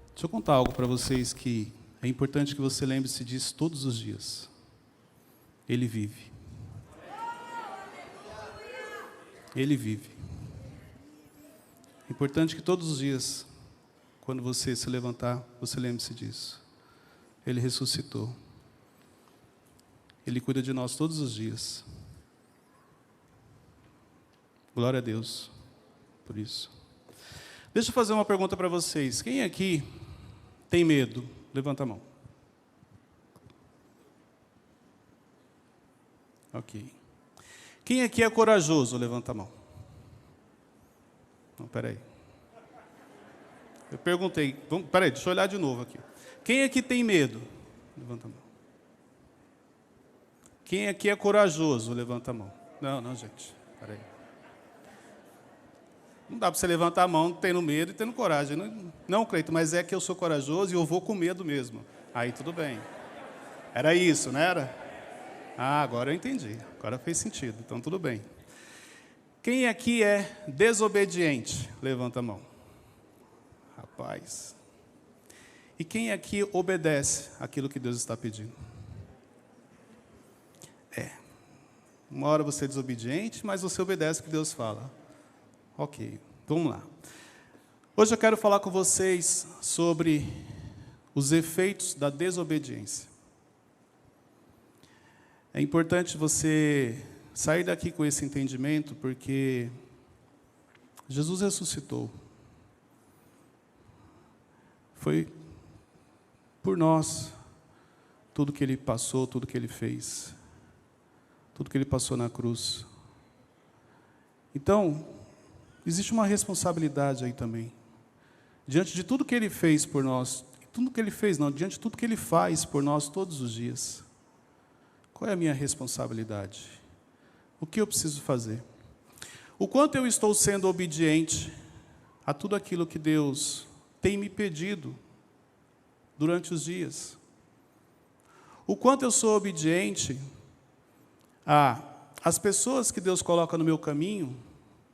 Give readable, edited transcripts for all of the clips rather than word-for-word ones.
Deixa eu contar algo para vocês que é importante que você lembre-se disso todos os dias. Ele vive. Ele vive. É importante que todos os dias, quando você se levantar, você lembre-se disso. Ele ressuscitou. Ele cuida de nós todos os dias. Glória a Deus por isso. Deixa eu fazer uma pergunta para vocês. Quem aqui tem medo? Levanta a mão. Ok. Quem aqui é corajoso? Levanta a mão. Não, peraí. Eu perguntei. Peraí, deixa eu olhar de novo aqui. Quem aqui tem medo? Levanta a mão. Quem aqui é corajoso? Levanta a mão. Não, gente. Peraí. Não dá para você levantar a mão tendo medo e tendo coragem. Não, Cleiton, mas é que eu sou corajoso e eu vou com medo mesmo. Aí tudo bem. Era isso, não era? Ah, agora eu entendi. Agora fez sentido. Então tudo bem. Quem aqui é desobediente? Levanta a mão. Rapaz. E quem aqui obedece aquilo que Deus está pedindo? Uma hora você é desobediente, mas você obedece o que Deus fala. Ok, vamos lá. Hoje eu quero falar com vocês sobre os efeitos da desobediência. É importante você sair daqui com esse entendimento, porque Jesus ressuscitou. Foi por nós tudo que Ele passou, tudo que Ele fez, tudo que Ele passou na cruz. Então, existe uma responsabilidade aí também. Diante de tudo que Ele fez por nós, tudo que Ele fez não, diante de tudo que Ele faz por nós todos os dias, qual é a minha responsabilidade? O que eu preciso fazer? O quanto eu estou sendo obediente a tudo aquilo que Deus tem me pedido durante os dias? O quanto eu sou obediente às pessoas que Deus coloca no meu caminho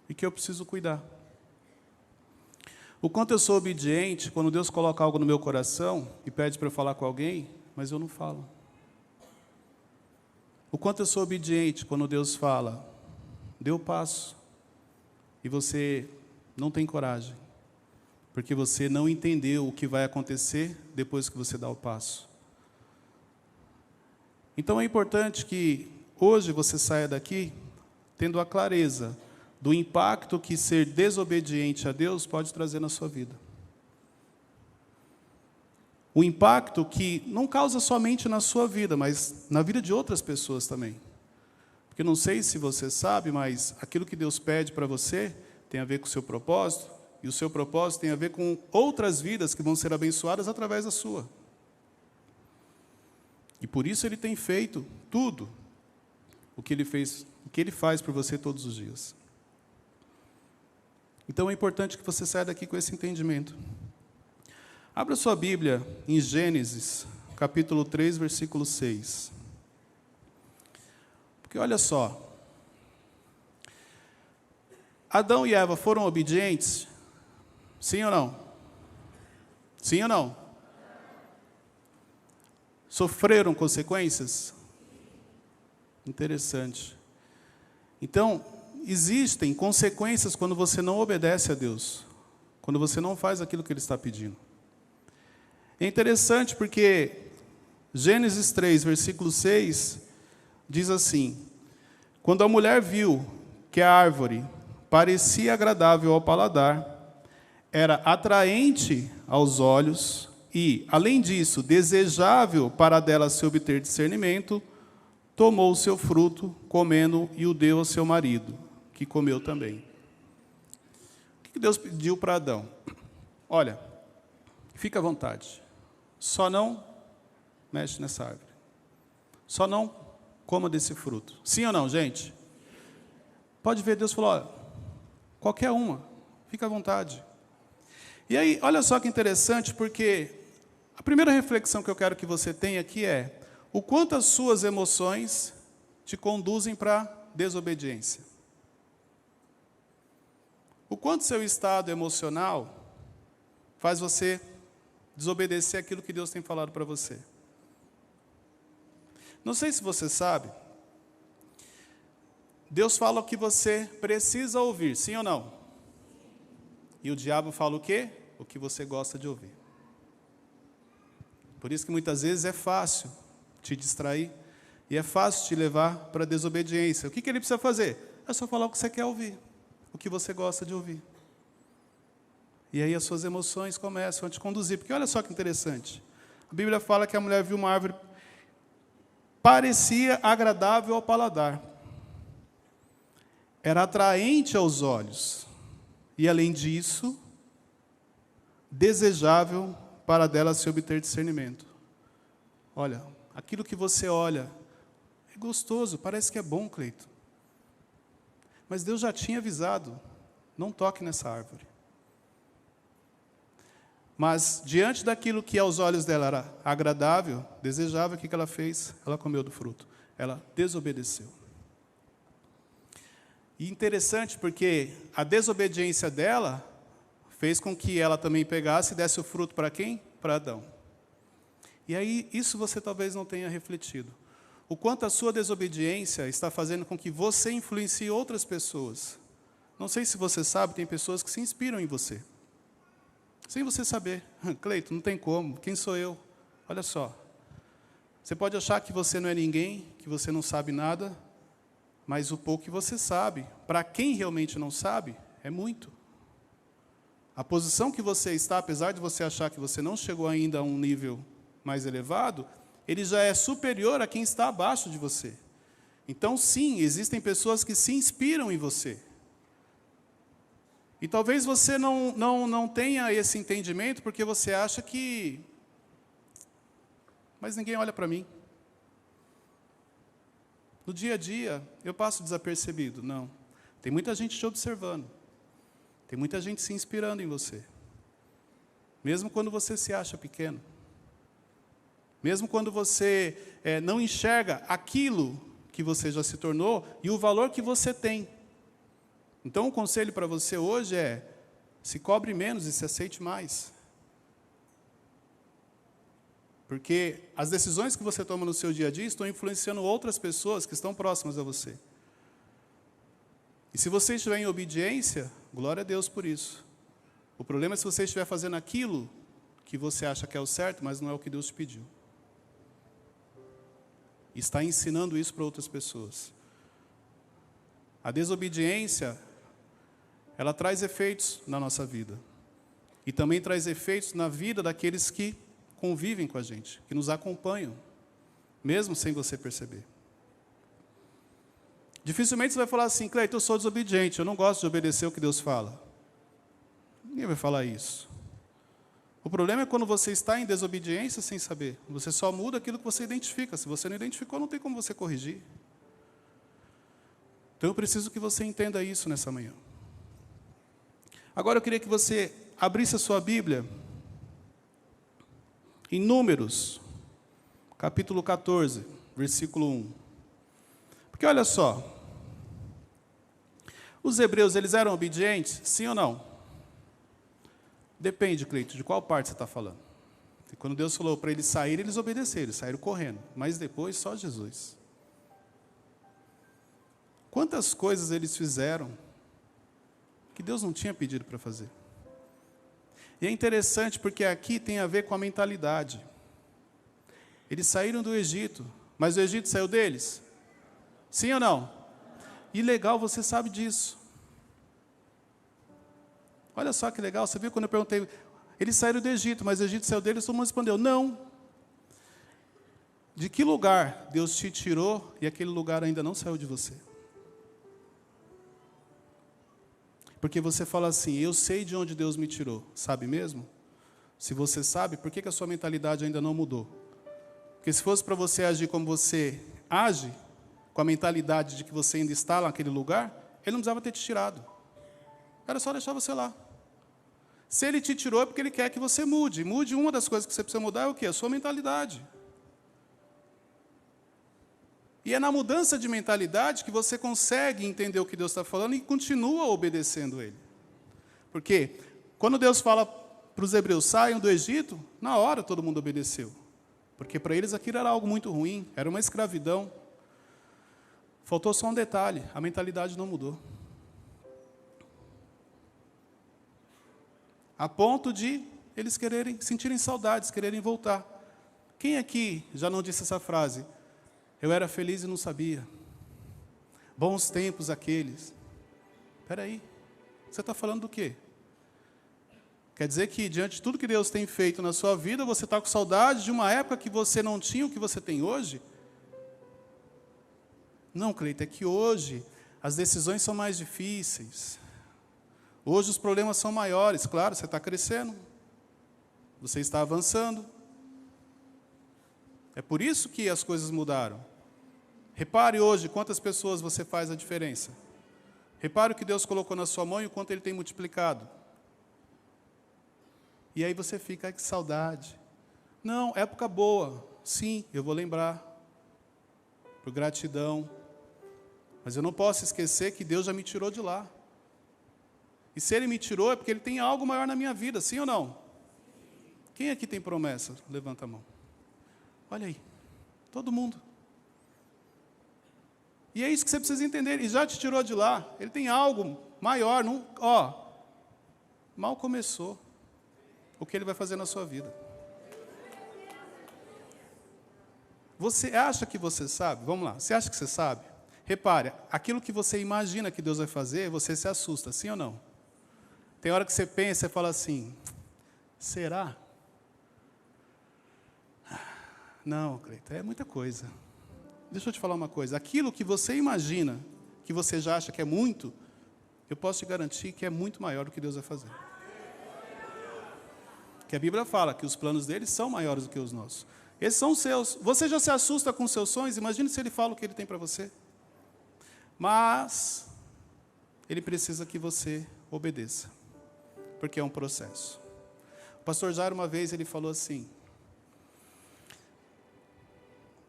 e que eu preciso cuidar? O quanto eu sou obediente quando Deus coloca algo no meu coração e pede para eu falar com alguém, mas eu não falo? O quanto eu sou obediente quando Deus fala, dê o passo, e você não tem coragem, porque você não entendeu o que vai acontecer depois que você dá o passo. Então é importante que hoje você saia daqui tendo a clareza do impacto que ser desobediente a Deus pode trazer na sua vida. O impacto que não causa somente na sua vida, mas na vida de outras pessoas também. Porque não sei se você sabe, mas aquilo que Deus pede para você tem a ver com o seu propósito, e o seu propósito tem a ver com outras vidas que vão ser abençoadas através da sua. E por isso Ele tem feito tudo o que Ele faz por você todos os dias. Então é importante que você saia daqui com esse entendimento. Abra sua Bíblia em Gênesis, capítulo 3, versículo 6. Porque olha só, Adão e Eva foram obedientes? Sim ou não? Sim ou não? Sofreram consequências? Interessante. Então, existem consequências quando você não obedece a Deus, quando você não faz aquilo que Ele está pedindo. É interessante porque Gênesis 3, versículo 6, diz assim: quando a mulher viu que a árvore parecia agradável ao paladar, era atraente aos olhos e, além disso, desejável para dela se obter discernimento, tomou o seu fruto, comendo, e o deu ao seu marido, que comeu também. O que Deus pediu para Adão? Olha, fica à vontade. Só não mexe nessa árvore. Só não coma desse fruto. Sim ou não, gente? Pode ver, Deus falou, olha, qualquer uma, fica à vontade. E aí, olha só que interessante, porque a primeira reflexão que eu quero que você tenha aqui é o quanto as suas emoções te conduzem para a desobediência. quanto seu estado emocional faz você desobedecer aquilo que Deus tem falado para você. Não sei se você sabe, Deus fala o que você precisa ouvir, sim ou não? E o diabo fala o quê? O que você gosta de ouvir. Por isso que muitas vezes é fácil te distrair e é fácil te levar para a desobediência. O que ele precisa fazer? É só falar o que você quer ouvir, o que você gosta de ouvir. E aí as suas emoções começam a te conduzir. Porque olha só que interessante. A Bíblia fala que a mulher viu uma árvore, parecia agradável ao paladar. Era atraente aos olhos. E além disso, desejável para dela se obter discernimento. Olha, aquilo que você olha é gostoso, parece que é bom, Cleito. Mas Deus já tinha avisado, não toque nessa árvore. Mas, diante daquilo que aos olhos dela era agradável, desejável, o que ela fez? Ela comeu do fruto. Ela desobedeceu. E interessante porque a desobediência dela fez com que ela também pegasse e desse o fruto para quem? Para Adão. E aí, isso você talvez não tenha refletido. O quanto a sua desobediência está fazendo com que você influencie outras pessoas. Não sei se você sabe, tem pessoas que se inspiram em você. Sem você saber. Cleito, não tem como. Quem sou eu? Olha só. Você pode achar que você não é ninguém, que você não sabe nada, mas o pouco que você sabe, para quem realmente não sabe, é muito. A posição que você está, apesar de você achar que você não chegou ainda a um nível mais elevado, ele já é superior a quem está abaixo de você. Então, sim, existem pessoas que se inspiram em você. E talvez você não tenha esse entendimento porque você acha que... Mas ninguém olha para mim. No dia a dia, eu passo desapercebido. Não. Tem muita gente te observando. Tem muita gente se inspirando em você. Mesmo quando você se acha pequeno. Mesmo quando você não enxerga aquilo que você já se tornou e o valor que você tem. Então, o conselho para você hoje é: se cobre menos e se aceite mais. Porque as decisões que você toma no seu dia a dia estão influenciando outras pessoas que estão próximas a você. E se você estiver em obediência, glória a Deus por isso. O problema é se você estiver fazendo aquilo que você acha que é o certo, mas não é o que Deus te pediu. E está ensinando isso para outras pessoas. A desobediência, ela traz efeitos na nossa vida. E também traz efeitos na vida daqueles que convivem com a gente, que nos acompanham, mesmo sem você perceber. Dificilmente você vai falar assim: Cleito, eu sou desobediente, eu não gosto de obedecer o que Deus fala. Ninguém vai falar isso. O problema é quando você está em desobediência sem saber. Você só muda aquilo que você identifica. Se você não identificou, não tem como você corrigir. Então eu preciso que você entenda isso nessa manhã. Agora eu queria que você abrisse a sua Bíblia em Números, capítulo 14, versículo 1. Porque olha só, os hebreus, eles eram obedientes? Sim ou não? Depende, Cleito, de qual parte você está falando. E quando Deus falou para eles saírem, eles obedeceram, eles saíram correndo. Mas depois, só Jesus. Quantas coisas eles fizeram que Deus não tinha pedido para fazer? E é interessante porque aqui tem a ver com a mentalidade. Eles saíram do Egito, mas o Egito saiu deles? Sim ou não? E legal, você sabe disso. Olha só que legal, você viu quando eu perguntei, eles saíram do Egito, mas o Egito saiu deles, todo mundo respondeu, não. De que lugar Deus te tirou e aquele lugar ainda não saiu de você? Porque você fala assim, eu sei de onde Deus me tirou, sabe mesmo? Se você sabe, por que a sua mentalidade ainda não mudou? Porque se fosse para você agir como você age, com a mentalidade de que você ainda está naquele lugar, Ele não precisava ter te tirado. Era só deixar você lá. Se Ele te tirou é porque Ele quer que você mude. Mude, uma das coisas que você precisa mudar é o quê? A sua mentalidade. E é na mudança de mentalidade que você consegue entender o que Deus está falando e continua obedecendo Ele. Porque quando Deus fala para os hebreus, saiam do Egito, na hora todo mundo obedeceu. Porque para eles aquilo era algo muito ruim, era uma escravidão. Faltou só um detalhe, a mentalidade não mudou. A ponto de eles sentirem saudades, quererem voltar. Quem aqui já não disse essa frase? Eu era feliz e não sabia. Bons tempos aqueles. Espera aí, você está falando do quê? Quer dizer que, diante de tudo que Deus tem feito na sua vida, você está com saudade de uma época que você não tinha o que você tem hoje? Não, Cleito, é que hoje as decisões são mais difíceis. Hoje os problemas são maiores. Claro, você está crescendo. Você está avançando. É por isso que as coisas mudaram. Repare hoje quantas pessoas você faz a diferença. Repare o que Deus colocou na sua mão e o quanto Ele tem multiplicado. E aí você fica, ai, que saudade. Não, época boa. Sim, eu vou lembrar. Por gratidão. Mas eu não posso esquecer que Deus já me tirou de lá. E se Ele me tirou é porque Ele tem algo maior na minha vida, sim ou não? Quem aqui tem promessa? Levanta a mão. Olha aí, todo mundo. E é isso que você precisa entender. Ele já te tirou de lá. Ele tem algo maior. Não, mal começou o que Ele vai fazer na sua vida. Você acha que você sabe? Vamos lá. Você acha que você sabe? Repare, aquilo que você imagina que Deus vai fazer, você se assusta, sim ou não? Tem hora que você pensa e fala assim, será? Não, Cleito, é muita coisa. Deixa eu te falar uma coisa. Aquilo que você imagina, que você já acha que é muito, eu posso te garantir que é muito maior do que Deus vai fazer. Que a Bíblia fala que os planos dele são maiores do que os nossos. Esses são os seus. Você já se assusta com os seus sonhos? Imagine se ele fala o que ele tem para você. Mas ele precisa que você obedeça. Porque é um processo. O pastor Jairo, uma vez, ele falou assim,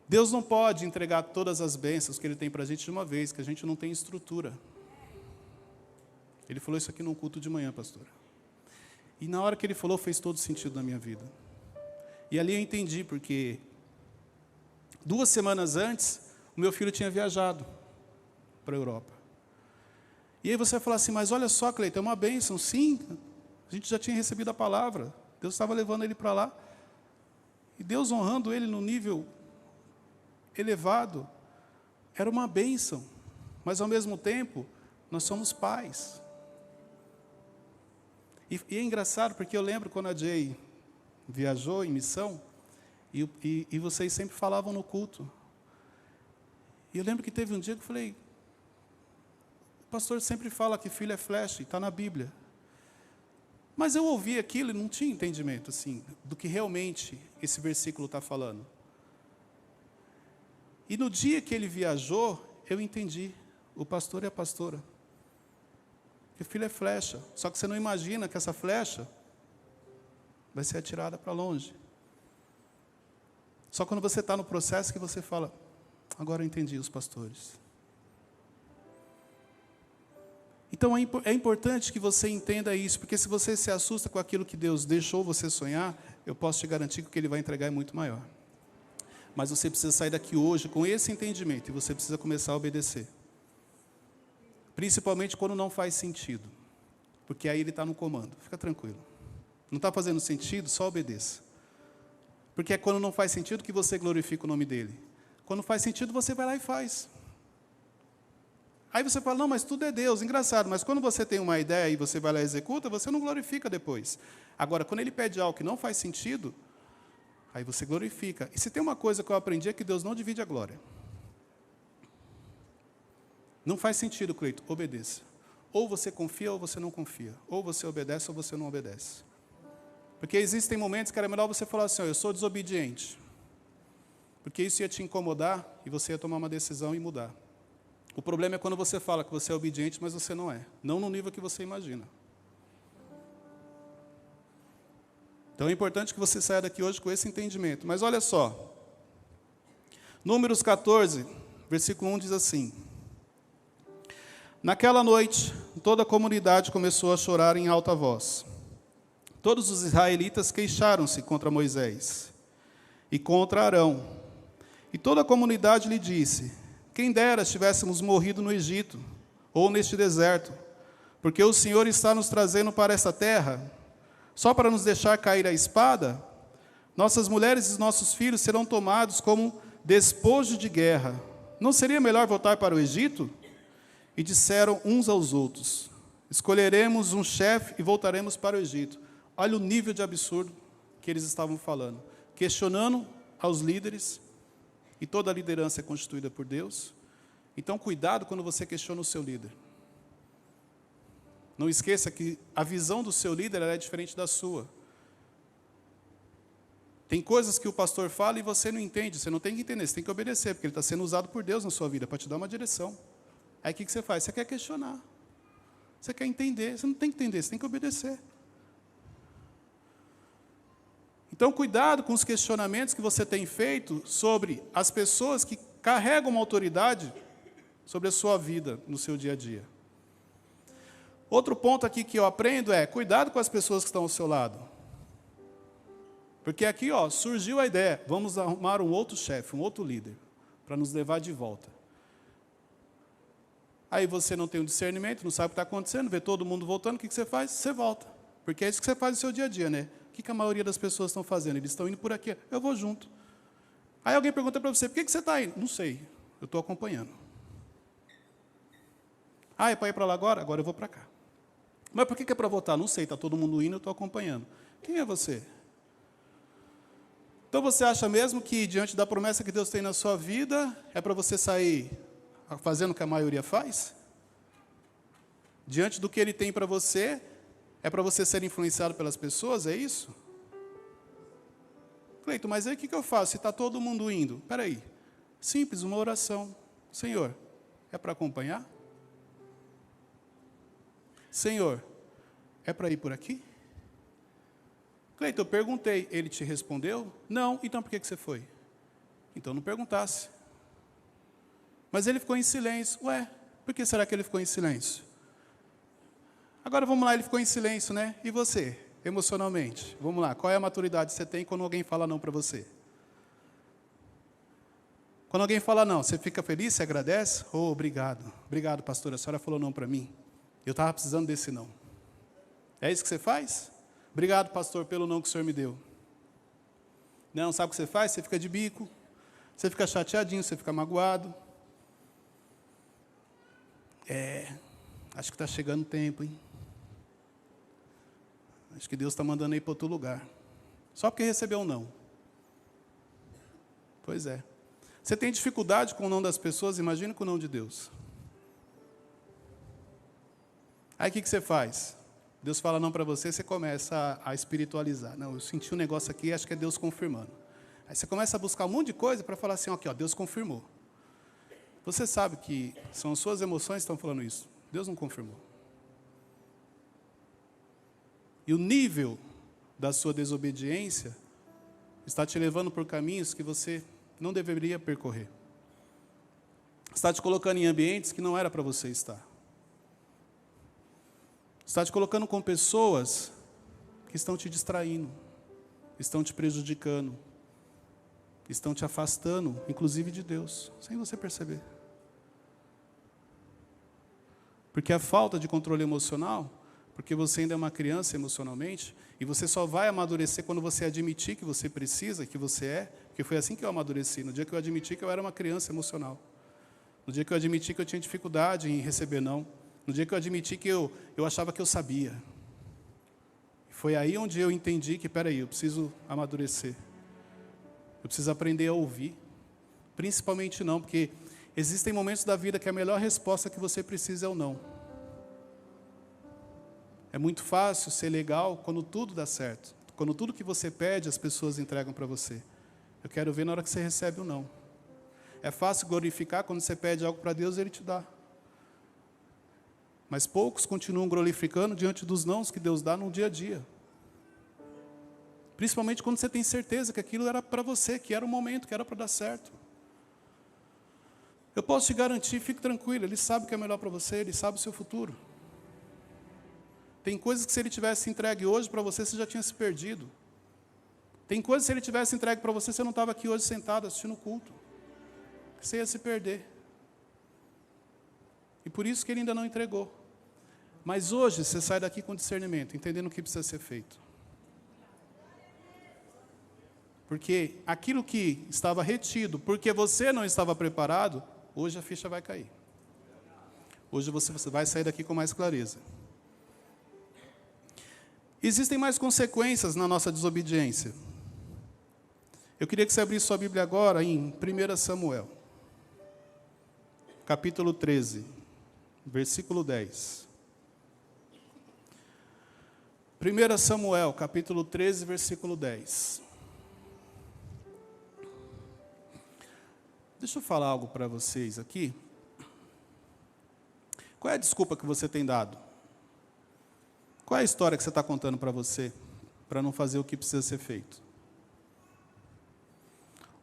Deus não pode entregar todas as bênçãos que Ele tem para a gente de uma vez, que a gente não tem estrutura. Ele falou isso aqui num culto de manhã, pastor. E na hora que ele falou, fez todo sentido na minha vida. E ali eu entendi, porque 2 semanas antes, o meu filho tinha viajado para a Europa. E aí você vai falar assim, mas olha só, Cleiton, é uma bênção. Sim, a gente já tinha recebido a palavra. Deus estava levando ele para lá. E Deus honrando ele no nível elevado, era uma bênção. Mas, ao mesmo tempo, nós somos pais. E é engraçado, porque eu lembro quando a Jay viajou em missão, e vocês sempre falavam no culto. E eu lembro que teve um dia que eu falei, o pastor sempre fala que filho é flecha, e está na Bíblia. Mas eu ouvi aquilo e não tinha entendimento assim, do que realmente esse versículo está falando. E no dia que ele viajou, eu entendi. O pastor e a pastora. Que o filho é flecha. Só que você não imagina que essa flecha vai ser atirada para longe. Só quando você está no processo que você fala, agora eu entendi os pastores. Então é importante que você entenda isso, porque se você se assusta com aquilo que Deus deixou você sonhar, eu posso te garantir que o que Ele vai entregar é muito maior. Mas você precisa sair daqui hoje com esse entendimento, e você precisa começar a obedecer. Principalmente quando não faz sentido, porque aí Ele está no comando. Fica tranquilo. Não está fazendo sentido, só obedeça. Porque é quando não faz sentido que você glorifica o nome dEle. Quando faz sentido, você vai lá e faz. Aí você fala, não, mas tudo é Deus. Engraçado, mas quando você tem uma ideia e você vai lá e executa, você não glorifica depois. Agora, quando Ele pede algo que não faz sentido, aí você glorifica. E se tem uma coisa que eu aprendi é que Deus não divide a glória. Não faz sentido, Cleito, obedeça. Ou você confia ou você não confia. Ou você obedece ou você não obedece. Porque existem momentos que era melhor você falar assim, eu sou desobediente. Porque isso ia te incomodar e você ia tomar uma decisão e mudar. O problema é quando você fala que você é obediente, mas você não é. Não no nível que você imagina. Então é importante que você saia daqui hoje com esse entendimento. Mas olha só. Números 14, versículo 1 diz assim. Naquela noite, toda a comunidade começou a chorar em alta voz. Todos os israelitas queixaram-se contra Moisés e contra Arão. E toda a comunidade lhe disse: quem dera tivéssemos morrido no Egito, ou neste deserto, porque o Senhor está nos trazendo para esta terra, só para nos deixar cair a espada? Nossas mulheres e nossos filhos serão tomados como despojo de guerra. Não seria melhor voltar para o Egito? E disseram uns aos outros: escolheremos um chefe e voltaremos para o Egito. Olha o nível de absurdo que eles estavam falando, questionando aos líderes, e toda a liderança é constituída por Deus. Então, cuidado quando você questiona o seu líder. Não esqueça que a visão do seu líder é diferente da sua. Tem coisas que o pastor fala e você não entende, você não tem que entender, você tem que obedecer, porque ele está sendo usado por Deus na sua vida, para te dar uma direção. Aí o que você faz? Você quer questionar, você quer entender, você não tem que entender, você tem que obedecer. Então, cuidado com os questionamentos que você tem feito sobre as pessoas que carregam uma autoridade sobre a sua vida, no seu dia a dia. Outro ponto aqui que eu aprendo é, cuidado com as pessoas que estão ao seu lado. Porque aqui, surgiu a ideia, vamos arrumar um outro chefe, um outro líder, para nos levar de volta. Aí você não tem um discernimento, não sabe o que está acontecendo, vê todo mundo voltando, o que você faz? Você volta. Porque é isso que você faz no seu dia a dia, né? O que a maioria das pessoas estão fazendo? Eles estão indo por aqui, eu vou junto. Aí alguém pergunta para você, por que você está indo? Não sei, eu estou acompanhando. Ah, é para ir para lá agora? Agora eu vou para cá. Mas por que é para voltar? Não sei, está todo mundo indo, eu estou acompanhando. Quem é você? Então você acha mesmo que diante da promessa que Deus tem na sua vida, é para você sair fazendo o que a maioria faz? Diante do que Ele tem para você, é para você ser influenciado pelas pessoas, é isso? Cleito, mas aí o que eu faço se está todo mundo indo? Espera aí, simples, uma oração. Senhor, é para acompanhar? Senhor, é para ir por aqui? Cleito, eu perguntei, ele te respondeu? Não, então por que você foi? Então não perguntasse. Mas ele ficou em silêncio. Ué, por que será que ele ficou em silêncio? Agora vamos lá, ele ficou em silêncio, né? E você, emocionalmente? Vamos lá, qual é a maturidade que você tem quando alguém fala não para você? Quando alguém fala não, você fica feliz, você agradece? Oh, obrigado. Obrigado, pastor, a senhora falou não para mim. Eu estava precisando desse não. É isso que você faz? Obrigado, pastor, pelo não que o senhor me deu. Não, sabe o que você faz? Você fica de bico, você fica chateadinho, você fica magoado. Acho que está chegando o tempo, hein? Acho que Deus está mandando ir para outro lugar. Só porque recebeu um não. Pois é. Você tem dificuldade com o não das pessoas, imagina com o não de Deus. Aí o que você faz? Deus fala não para você, você começa a espiritualizar. Não, eu senti um negócio aqui, acho que é Deus confirmando. Aí você começa a buscar um monte de coisa para falar assim, aqui, Deus confirmou. Você sabe que são as suas emoções que estão falando isso. Deus não confirmou. E o nível da sua desobediência está te levando por caminhos que você não deveria percorrer. Está te colocando em ambientes que não era para você estar. Está te colocando com pessoas que estão te distraindo, estão te prejudicando, estão te afastando, inclusive de Deus, sem você perceber. Porque a falta de controle emocional, porque você ainda é uma criança emocionalmente, e você só vai amadurecer quando você admitir que você precisa, que você é, porque foi assim que eu amadureci, no dia que eu admiti que eu era uma criança emocional, no dia que eu admiti que eu tinha dificuldade em receber não, no dia que eu admiti que eu achava que eu sabia. Foi aí onde eu entendi que, peraí, eu preciso amadurecer, eu preciso aprender a ouvir, principalmente não, porque existem momentos da vida que a melhor resposta que você precisa é o não. É muito fácil ser legal quando tudo dá certo. Quando tudo que você pede, as pessoas entregam para você. Eu quero ver na hora que você recebe o não. É fácil glorificar quando você pede algo para Deus e Ele te dá. Mas poucos continuam glorificando diante dos nãos que Deus dá no dia a dia. Principalmente quando você tem certeza que aquilo era para você, que era o momento, que era para dar certo. Eu posso te garantir, fique tranquilo, Ele sabe o que é melhor para você, Ele sabe o seu futuro. Tem coisas que se ele tivesse entregue hoje para você, você já tinha se perdido. Tem coisas que se ele tivesse entregue para você, você não estava aqui hoje sentado assistindo o culto. Você ia se perder. E por isso que ele ainda não entregou. Mas hoje você sai daqui com discernimento, entendendo o que precisa ser feito. Porque aquilo que estava retido, porque você não estava preparado, hoje a ficha vai cair. Hoje você vai sair daqui com mais clareza. Existem mais consequências na nossa desobediência. Eu queria que você abrisse sua Bíblia agora em 1 Samuel, capítulo 13, versículo 10. 1 Samuel, capítulo 13, versículo 10. Deixa eu falar algo para vocês aqui. Qual é a desculpa que você tem dado? Qual é a história que você está contando para você, para não fazer o que precisa ser feito?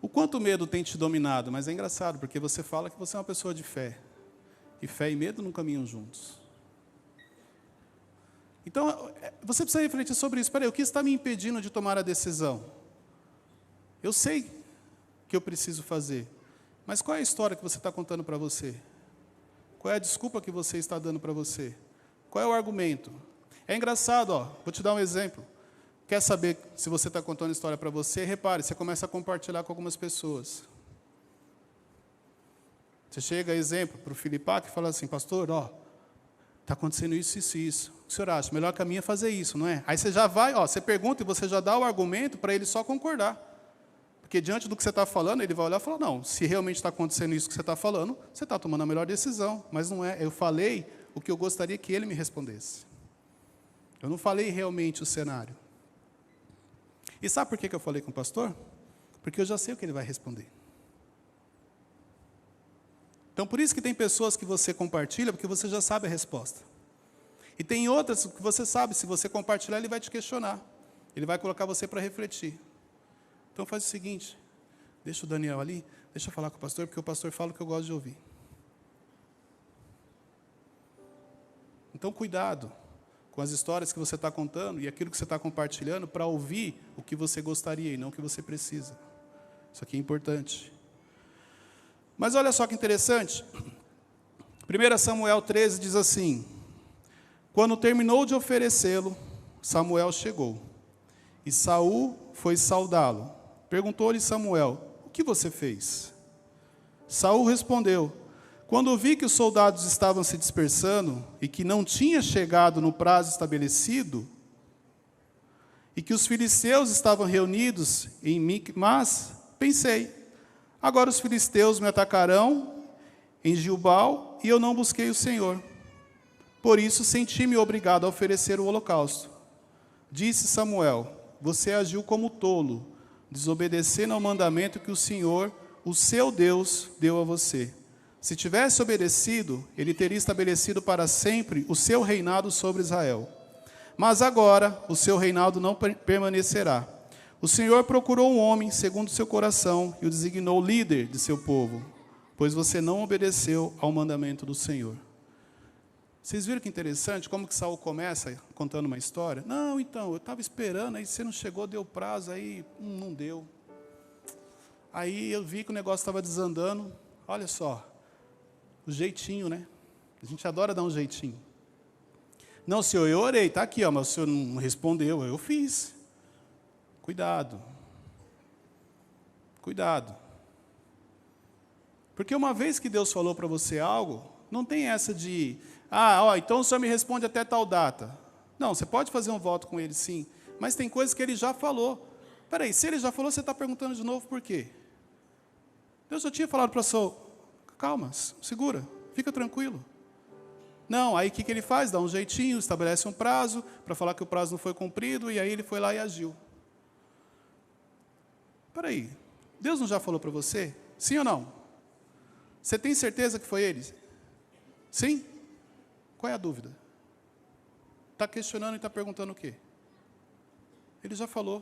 O quanto o medo tem te dominado, mas é engraçado, porque você fala que você é uma pessoa de fé. E fé e medo não caminham juntos. Então, você precisa refletir sobre isso. Espera aí, o que está me impedindo de tomar a decisão? Eu sei que eu preciso fazer, mas qual é a história que você está contando para você? Qual é a desculpa que você está dando para você? Qual é o argumento? É engraçado, ó, vou te dar um exemplo. Quer saber se você está contando história para você? Repare, você começa a compartilhar com algumas pessoas. Você chega, exemplo, para o Filipac e fala assim, pastor, ó, está acontecendo isso, isso e isso. O que o senhor acha? Melhor caminho é fazer isso, não é? Aí você já vai, ó, você pergunta e você já dá o argumento para ele só concordar. Porque diante do que você está falando, ele vai olhar e falar, não, se realmente está acontecendo isso que você está falando, você está tomando a melhor decisão. Mas não é, eu falei o que eu gostaria que ele me respondesse. Eu não falei realmente o cenário. E sabe por que eu falei com o pastor? Porque eu já sei o que ele vai responder. Então, por isso que tem pessoas que você compartilha, porque você já sabe a resposta. E tem outras que você sabe, se você compartilhar, ele vai te questionar. Ele vai colocar você para refletir. Então, faz o seguinte, deixa o Daniel ali, deixa eu falar com o pastor, porque o pastor fala o que eu gosto de ouvir. Então, cuidado com as histórias que você está contando e aquilo que você está compartilhando para ouvir o que você gostaria e não o que você precisa. Isso aqui é importante. Mas olha só que interessante. 1 Samuel 13 diz assim, quando terminou de oferecê-lo, Samuel chegou. E Saul foi saudá-lo. Perguntou-lhe Samuel, o que você fez? Saul respondeu, quando vi que os soldados estavam se dispersando e que não tinha chegado no prazo estabelecido, e que os filisteus estavam reunidos em Micmas, pensei, agora os filisteus me atacarão em Gilgal e eu não busquei o Senhor. Por isso senti-me obrigado a oferecer o holocausto. Disse Samuel, você agiu como tolo, desobedecendo ao mandamento que o Senhor, o seu Deus, deu a você. Se tivesse obedecido, ele teria estabelecido para sempre o seu reinado sobre Israel. Mas agora o seu reinado não permanecerá. O Senhor procurou um homem segundo o seu coração e o designou líder de seu povo, pois você não obedeceu ao mandamento do Senhor. Vocês viram que interessante como que Saul começa contando uma história? Não, então, eu estava esperando, aí você não chegou, deu prazo, aí não deu. Aí eu vi que o negócio estava desandando. Olha só, o jeitinho, né? A gente adora dar um jeitinho. Não, senhor, eu orei, está aqui, ó, mas o senhor não respondeu, eu fiz. Cuidado. Cuidado. Porque uma vez que Deus falou para você algo, não tem essa de, então o senhor me responde até tal data. Não, você pode fazer um voto com ele, sim, mas tem coisas que ele já falou. Espera aí, se ele já falou, você está perguntando de novo por quê? Deus já tinha falado para Saul, calma, segura, fica tranquilo. Não, aí o que ele faz? Dá um jeitinho, estabelece um prazo, para falar que o prazo não foi cumprido, e aí ele foi lá e agiu. Espera aí, Deus não já falou para você? Sim ou não? Você tem certeza que foi ele? Sim? Qual é a dúvida? Está questionando e está perguntando o quê? Ele já falou.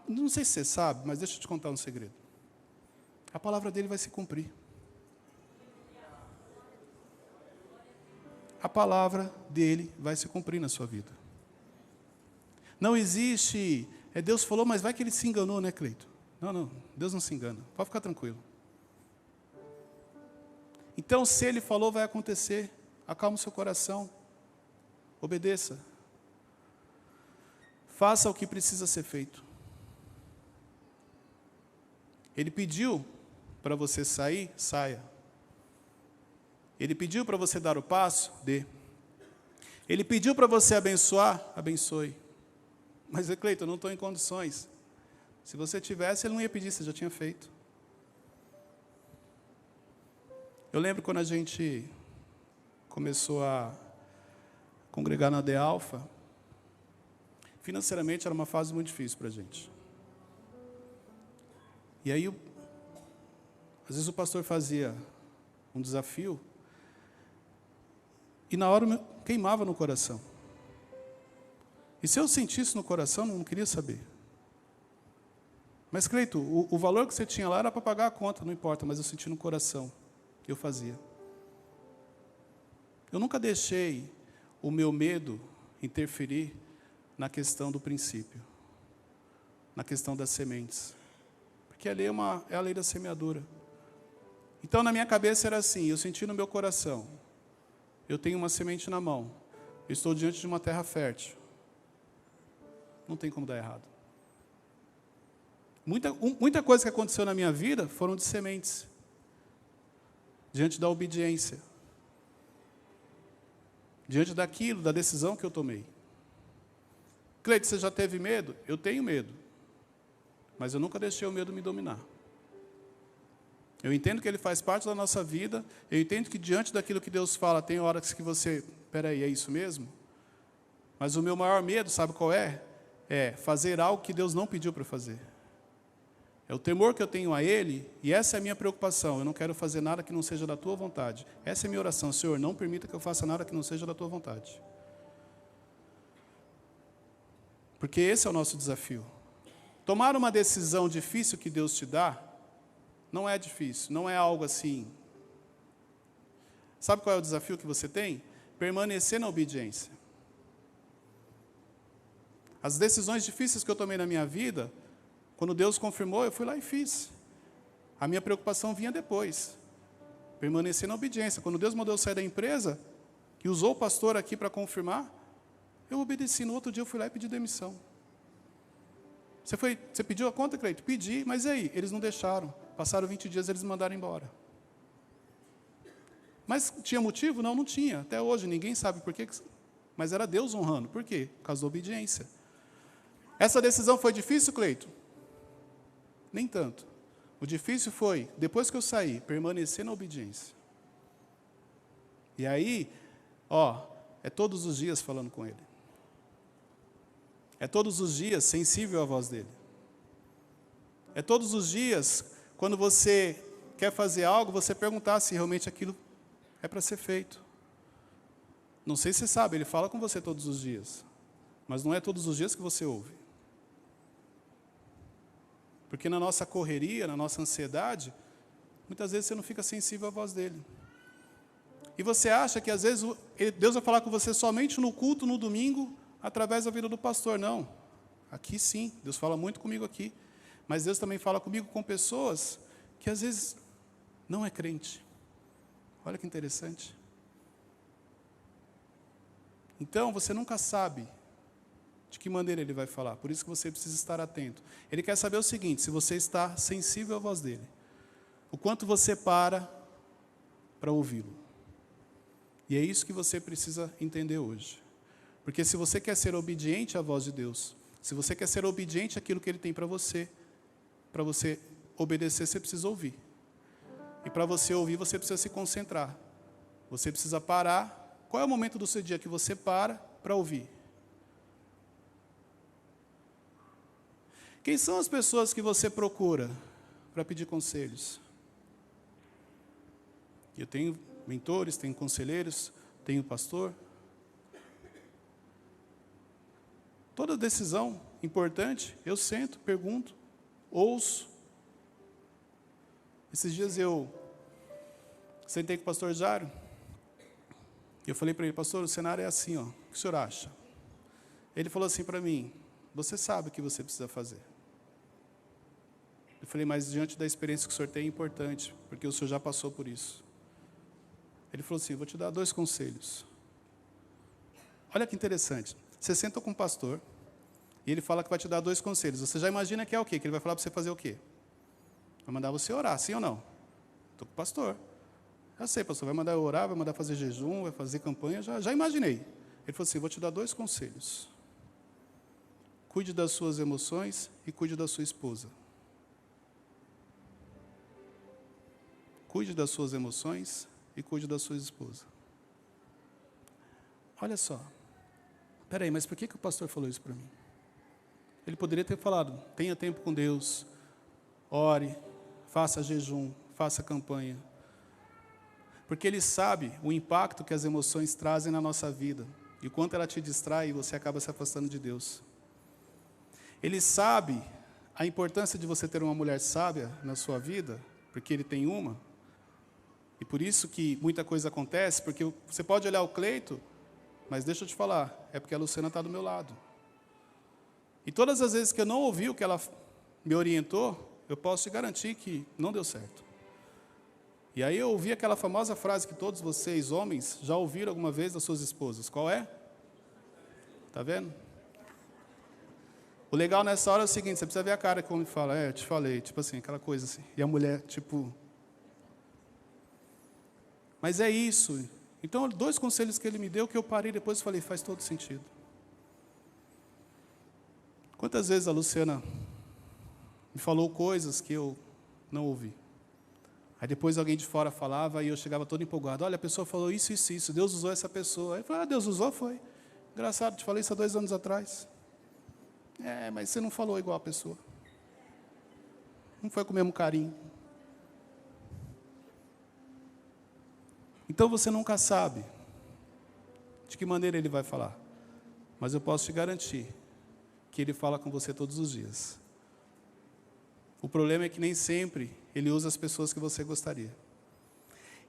Não sei se você sabe, mas deixa eu te contar um segredo. A palavra dele vai se cumprir. a palavra dele vai se cumprir na sua vida. Não existe, Deus falou, mas vai que ele se enganou, né, Cleito? Não, Deus não se engana, pode ficar tranquilo. Então, se ele falou, vai acontecer. Acalma o seu coração, obedeça. Faça o que precisa ser feito. Ele pediu para você sair, saia. Ele pediu para você dar o passo, dê. Ele pediu para você abençoar, abençoe. Mas, Cleiton, eu não estou em condições. Se você tivesse, ele não ia pedir, você já tinha feito. Eu lembro quando a gente começou a congregar na De Alfa, financeiramente era uma fase muito difícil para a gente. E aí, às vezes o pastor fazia um desafio, e na hora queimava no coração. E se eu sentisse no coração, não queria saber. Mas, Cleito, o valor que você tinha lá era para pagar a conta, não importa, mas eu senti no coração que eu fazia. Eu nunca deixei o meu medo interferir na questão do princípio, na questão das sementes. Porque a lei é a lei da semeadura. Então, na minha cabeça era assim, eu senti no meu coração, eu tenho uma semente na mão, eu estou diante de uma terra fértil. Não tem como dar errado. Muita coisa que aconteceu na minha vida foram de sementes. Diante da obediência. Diante daquilo, da decisão que eu tomei. Cleide, você já teve medo? Eu tenho medo. Mas eu nunca deixei o medo me dominar. Eu entendo que ele faz parte da nossa vida. Eu entendo que diante daquilo que Deus fala, tem horas que você... Peraí, é isso mesmo? Mas o meu maior medo, sabe qual é? É fazer algo que Deus não pediu para fazer. É o temor que eu tenho a Ele, e essa é a minha preocupação. Eu não quero fazer nada que não seja da Tua vontade. Essa é a minha oração. Senhor, não permita que eu faça nada que não seja da Tua vontade. Porque esse é o nosso desafio. Tomar uma decisão difícil que Deus te dá, não é difícil, não é algo assim. Sabe qual é o desafio que você tem? Permanecer na obediência. As decisões difíceis que eu tomei na minha vida, quando Deus confirmou, eu fui lá e fiz. A minha preocupação vinha depois. Permanecer na obediência. Quando Deus mandou eu sair da empresa, e usou o pastor aqui para confirmar, eu obedeci. No outro dia eu fui lá e pedi demissão. Você pediu a conta, Cleito? Pedi, mas e aí? Eles não deixaram. Passaram 20 dias, eles mandaram embora. Mas tinha motivo? Não, não tinha. Até hoje, ninguém sabe por quê. Mas era Deus honrando. Por quê? Por causa da obediência. Essa decisão foi difícil, Cleito? Nem tanto. O difícil foi, depois que eu saí, permanecer na obediência. E aí, é todos os dias falando com Ele. É todos os dias sensível à voz dEle. É todos os dias, quando você quer fazer algo, você perguntar se realmente aquilo é para ser feito. Não sei se você sabe, Ele fala com você todos os dias. Mas não é todos os dias que você ouve. Porque na nossa correria, na nossa ansiedade, muitas vezes você não fica sensível à voz dEle. E você acha que às vezes Deus vai falar com você somente no culto, no domingo, através da vida do pastor. Não. Aqui sim, Deus fala muito comigo aqui. Mas Deus também fala comigo com pessoas que às vezes não é crente. Olha que interessante. Então, você nunca sabe de que maneira Ele vai falar. Por isso que você precisa estar atento. Ele quer saber o seguinte, se você está sensível à voz dEle. O quanto você para ouvi-lo. E é isso que você precisa entender hoje. Porque se você quer ser obediente à voz de Deus, se você quer ser obediente àquilo que Ele tem para você obedecer, você precisa ouvir. E para você ouvir, você precisa se concentrar. Você precisa parar. Qual é o momento do seu dia que você para ouvir? Quem são as pessoas que você procura para pedir conselhos? Eu tenho mentores, tenho conselheiros, tenho pastor. Toda decisão importante, eu sento, pergunto, ouço. Esses dias eu sentei com o pastor Jário, E eu falei para ele, pastor, o cenário é assim, ó. O que o senhor acha? Ele falou assim para mim, você sabe o que você precisa fazer. Eu falei, mas diante da experiência que o senhor tem é importante, porque o senhor já passou por isso. Ele falou assim, vou te dar 2 conselhos. Olha que interessante. Você senta com um pastor, e ele fala que vai te dar 2 conselhos. Você já imagina que é o quê? Que ele vai falar para você fazer o quê? Vai mandar você orar, sim ou não? Estou com o pastor. Já sei, pastor, vai mandar eu orar, vai mandar fazer jejum, vai fazer campanha, já imaginei. Ele falou assim, vou te dar 2 conselhos. Cuide das suas emoções e cuide da sua esposa. Cuide das suas emoções e cuide da sua esposa. Olha só. Espera aí, mas por que o pastor falou isso para mim? Ele poderia ter falado, tenha tempo com Deus, ore, faça jejum, faça campanha. Porque ele sabe o impacto que as emoções trazem na nossa vida. E quanto ela te distrai, você acaba se afastando de Deus. Ele sabe a importância de você ter uma mulher sábia na sua vida, porque ele tem uma. E por isso que muita coisa acontece, porque você pode olhar o Cleito, mas deixa eu te falar, é porque a Luciana está do meu lado. E todas as vezes que eu não ouvi o que ela me orientou, eu posso te garantir que não deu certo. E aí eu ouvi aquela famosa frase que todos vocês, homens, já ouviram alguma vez das suas esposas. Qual é? Está vendo? O legal nessa hora é o seguinte, você precisa ver a cara que o homem fala, eu te falei, tipo assim, aquela coisa assim. E a mulher, tipo... Mas é isso. Então, 2 conselhos que ele me deu, que eu parei depois e falei, faz todo sentido. Quantas vezes a Luciana me falou coisas que eu não ouvi? Aí depois alguém de fora falava e eu chegava todo empolgado. Olha, a pessoa falou isso, isso, isso. Deus usou essa pessoa. Aí eu falei, Deus usou, foi. Engraçado, te falei isso há 2 anos atrás. Mas você não falou igual a pessoa. Não foi com o mesmo carinho. Então você nunca sabe de que maneira ele vai falar. Mas eu posso te garantir que ele fala com você todos os dias. O problema é que nem sempre ele usa as pessoas que você gostaria.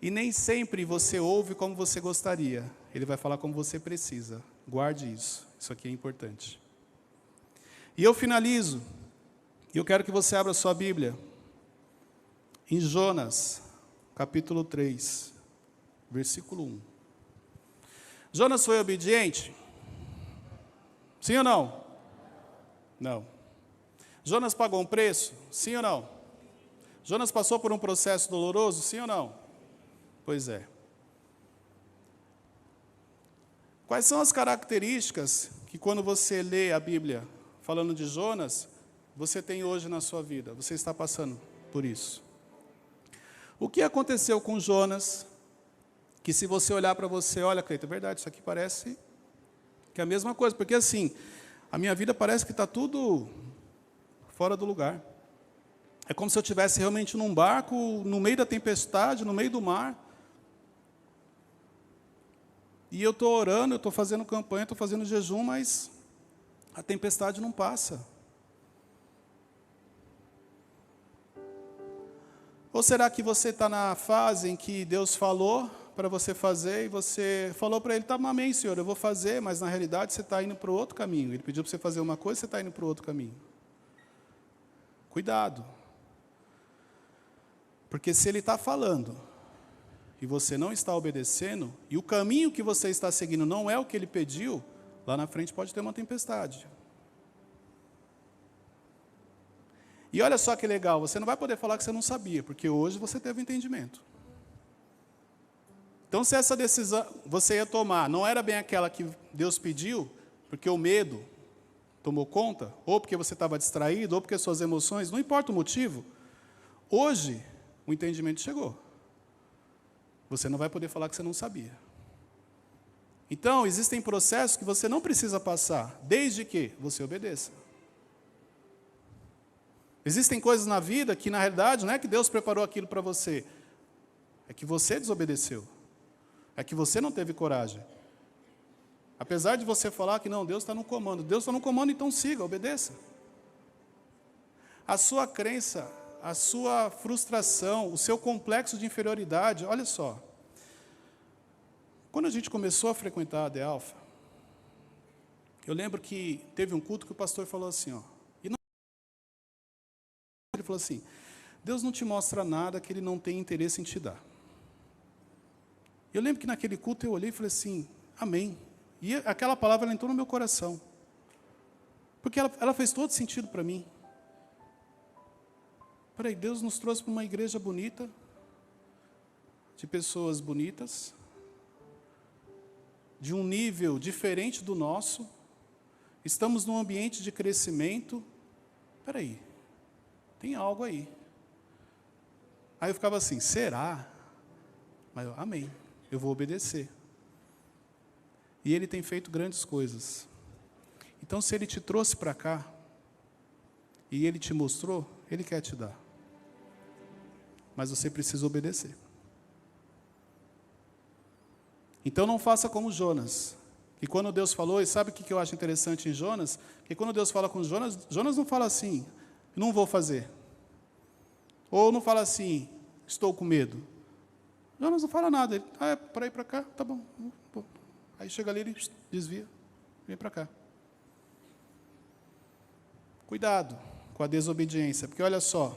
E nem sempre você ouve como você gostaria. Ele vai falar como você precisa. Guarde isso. Isso aqui é importante. E eu finalizo. E eu quero que você abra sua Bíblia. Em Jonas, capítulo 3, versículo 1. Jonas foi obediente? Sim ou não? Não. Jonas pagou um preço? Sim ou não? Jonas passou por um processo doloroso? Sim ou não? Pois é. Quais são as características que quando você lê a Bíblia falando de Jonas, você tem hoje na sua vida? Você está passando por isso. O que aconteceu com Jonas, que se você olhar para você, olha, Cleito, é verdade, isso aqui parece que é a mesma coisa, porque assim, a minha vida parece que está tudo fora do lugar. É como se eu estivesse realmente num barco, no meio da tempestade, no meio do mar. E eu estou orando, eu estou fazendo campanha, estou fazendo jejum, mas a tempestade não passa. Ou será que você está na fase em que Deus falou para você fazer e você falou para ele, tá, amém, Senhor, eu vou fazer, mas na realidade você está indo para o outro caminho. Ele pediu para você fazer uma coisa, você está indo para o outro caminho. Cuidado. Porque se ele está falando e você não está obedecendo, e o caminho que você está seguindo não é o que ele pediu, lá na frente pode ter uma tempestade. E olha só que legal, você não vai poder falar que você não sabia, porque hoje você teve entendimento. Então, se essa decisão você ia tomar não era bem aquela que Deus pediu, porque o medo tomou conta, ou porque você estava distraído, ou porque suas emoções, não importa o motivo, hoje o entendimento chegou. Você não vai poder falar que você não sabia. Então, existem processos que você não precisa passar, desde que você obedeça. Existem coisas na vida que, na realidade, não é que Deus preparou aquilo para você, é que você desobedeceu. É que você não teve coragem. Apesar de você falar que não, Deus está no comando. Deus está no comando, então siga, obedeça. A sua crença, a sua frustração, o seu complexo de inferioridade, olha só. Quando a gente começou a frequentar a The Alpha, eu lembro que teve um culto que o pastor falou assim, ó, e não, ele falou assim, Deus não te mostra nada que Ele não tem interesse em te dar. Eu lembro que naquele culto eu olhei e falei assim, amém. E aquela palavra ela entrou no meu coração. Porque ela fez todo sentido para mim. Peraí, Deus nos trouxe para uma igreja bonita, de pessoas bonitas, de um nível diferente do nosso, estamos num ambiente de crescimento. Peraí, tem algo aí. Aí eu ficava assim, será? Mas amém, eu vou obedecer. E Ele tem feito grandes coisas. Então, se Ele te trouxe para cá, e Ele te mostrou, Ele quer te dar. Mas você precisa obedecer. Então, não faça como Jonas. E quando Deus falou, e sabe o que eu acho interessante em Jonas? Que quando Deus fala com Jonas, Jonas não fala assim, não vou fazer. Ou não fala assim, estou com medo. Jonas não fala nada. Ele, é para ir para cá? Tá bom. Aí chega ali, ele desvia, vem para cá. Cuidado com a desobediência, porque olha só,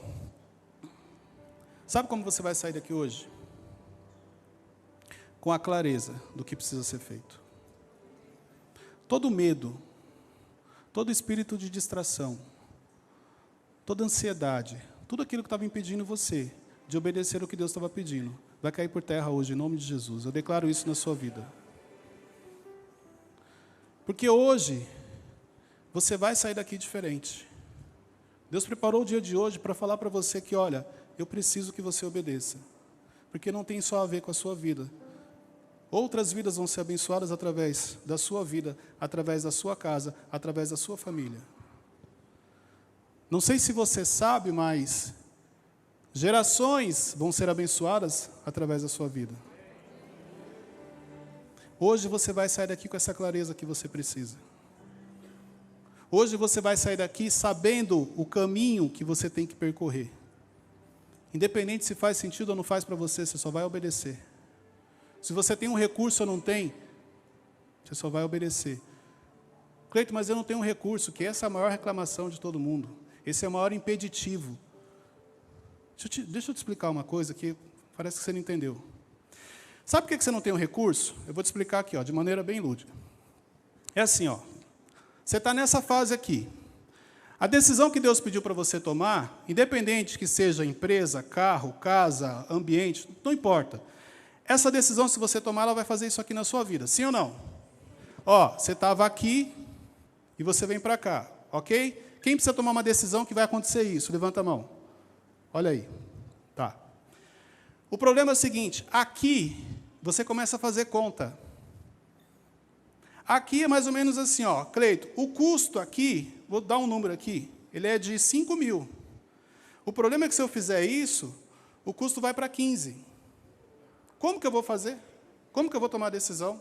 sabe como você vai sair daqui hoje? Com a clareza do que precisa ser feito. Todo medo, todo espírito de distração, toda ansiedade, tudo aquilo que estava impedindo você de obedecer o que Deus estava pedindo, vai cair por terra hoje, em nome de Jesus. Eu declaro isso na sua vida. Porque hoje, você vai sair daqui diferente. Deus preparou o dia de hoje para falar para você que, olha, eu preciso que você obedeça. Porque não tem só a ver com a sua vida. Outras vidas vão ser abençoadas através da sua vida, através da sua casa, através da sua família. Não sei se você sabe, mas gerações vão ser abençoadas através da sua vida. Hoje você vai sair daqui com essa clareza que você precisa. Hoje você vai sair daqui sabendo o caminho que você tem que percorrer. Independente se faz sentido ou não faz para você, você só vai obedecer. Se você tem um recurso ou não tem, você só vai obedecer. Cleito, mas eu não tenho um recurso, que essa é a maior reclamação de todo mundo. Esse é o maior impeditivo. Deixa eu te explicar uma coisa que parece que você não entendeu. Sabe por que você não tem um recurso? Eu vou te explicar aqui, ó, de maneira bem lúdica. É assim, ó. Você está nessa fase aqui. A decisão que Deus pediu para você tomar, independente que seja empresa, carro, casa, ambiente, não importa. Essa decisão, se você tomar, ela vai fazer isso aqui na sua vida. Sim ou não? Ó, você estava aqui e você vem para cá, ok? Quem precisa tomar uma decisão que vai acontecer isso? Levanta a mão. Olha aí. Tá. O problema é o seguinte, aqui você começa a fazer conta. Aqui é mais ou menos assim, ó, Cleito, o custo aqui, vou dar um número aqui, ele é de 5 mil. O problema é que se eu fizer isso, o custo vai para 15. Como que eu vou fazer? Como que eu vou tomar a decisão?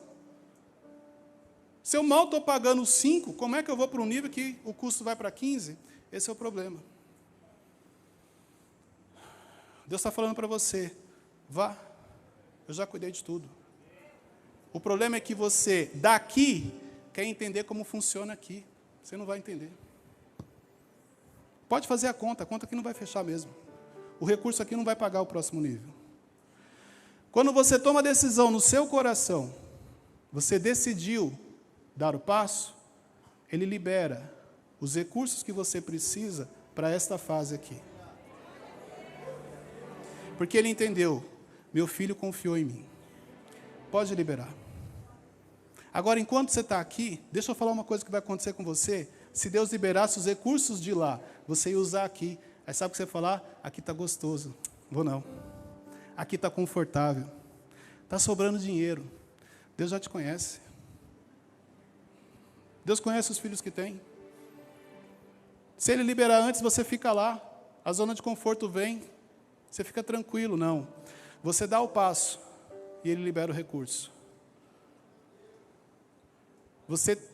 Se eu mal estou pagando 5, como é que eu vou para um nível que o custo vai para 15? Esse é o problema. Deus está falando para você, vá, eu já cuidei de tudo. O problema é que você, daqui, quer entender como funciona aqui. Você não vai entender. Pode fazer a conta aqui não vai fechar mesmo. O recurso aqui não vai pagar o próximo nível. Quando você toma a decisão no seu coração, você decidiu dar o passo, Ele libera os recursos que você precisa para esta fase aqui. Porque Ele entendeu, meu filho confiou em mim. Pode liberar. Agora, enquanto você está aqui, deixa eu falar uma coisa que vai acontecer com você. Se Deus liberasse os recursos de lá, você ia usar aqui. Aí sabe o que você ia falar? Aqui está gostoso. Vou não. Aqui está confortável. Está sobrando dinheiro. Deus já te conhece. Deus conhece os filhos que tem. Se Ele liberar antes, você fica lá. A zona de conforto vem. Você fica tranquilo. Não. Você dá o passo e Ele libera o recurso.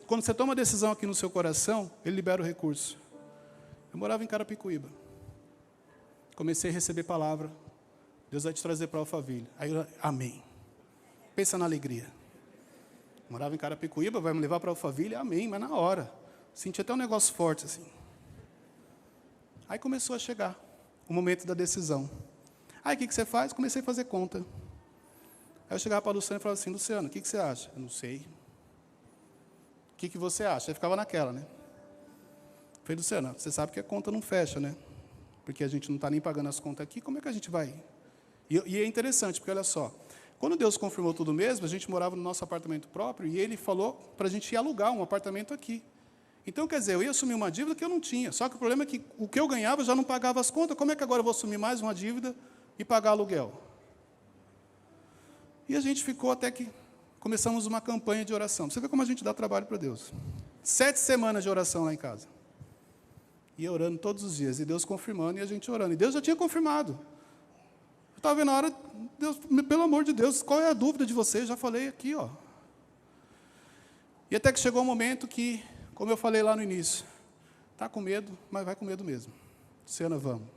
Quando você toma a decisão aqui no seu coração, Ele libera o recurso. Eu morava em Carapicuíba. Comecei a receber palavra. Deus vai te trazer para Alphaville. Aí eu, amém. Pensa na alegria. Morava em Carapicuíba, vai me levar para Alphaville? Amém, mas na hora. Senti até um negócio forte assim. Aí começou a chegar o momento da decisão. Aí o que você faz? Comecei a fazer conta. Aí eu chegava para a Luciana e falava assim, Luciano, o que você acha? Eu não sei. O que você acha? Aí ficava naquela, né? Eu falei, Luciana, você sabe que a conta não fecha, né? Porque a gente não está nem pagando as contas aqui, como é que a gente vai? E é interessante, porque olha só, quando Deus confirmou tudo mesmo, a gente morava no nosso apartamento próprio e Ele falou para a gente ir alugar um apartamento aqui. Então, quer dizer, eu ia assumir uma dívida que eu não tinha, só que o problema é que o que eu ganhava já não pagava as contas, como é que agora eu vou assumir mais uma dívida e pagar aluguel? E a gente ficou até que começamos uma campanha de oração. Você vê como a gente dá trabalho para Deus. 7 semanas de oração lá em casa. E orando todos os dias, e Deus confirmando, e a gente orando. E Deus já tinha confirmado. Eu estava vendo a hora, Deus, pelo amor de Deus, qual é a dúvida de vocês? Já falei aqui, ó. E até que chegou um momento que, como eu falei lá no início, está com medo, mas vai com medo mesmo. Luciana, vamos.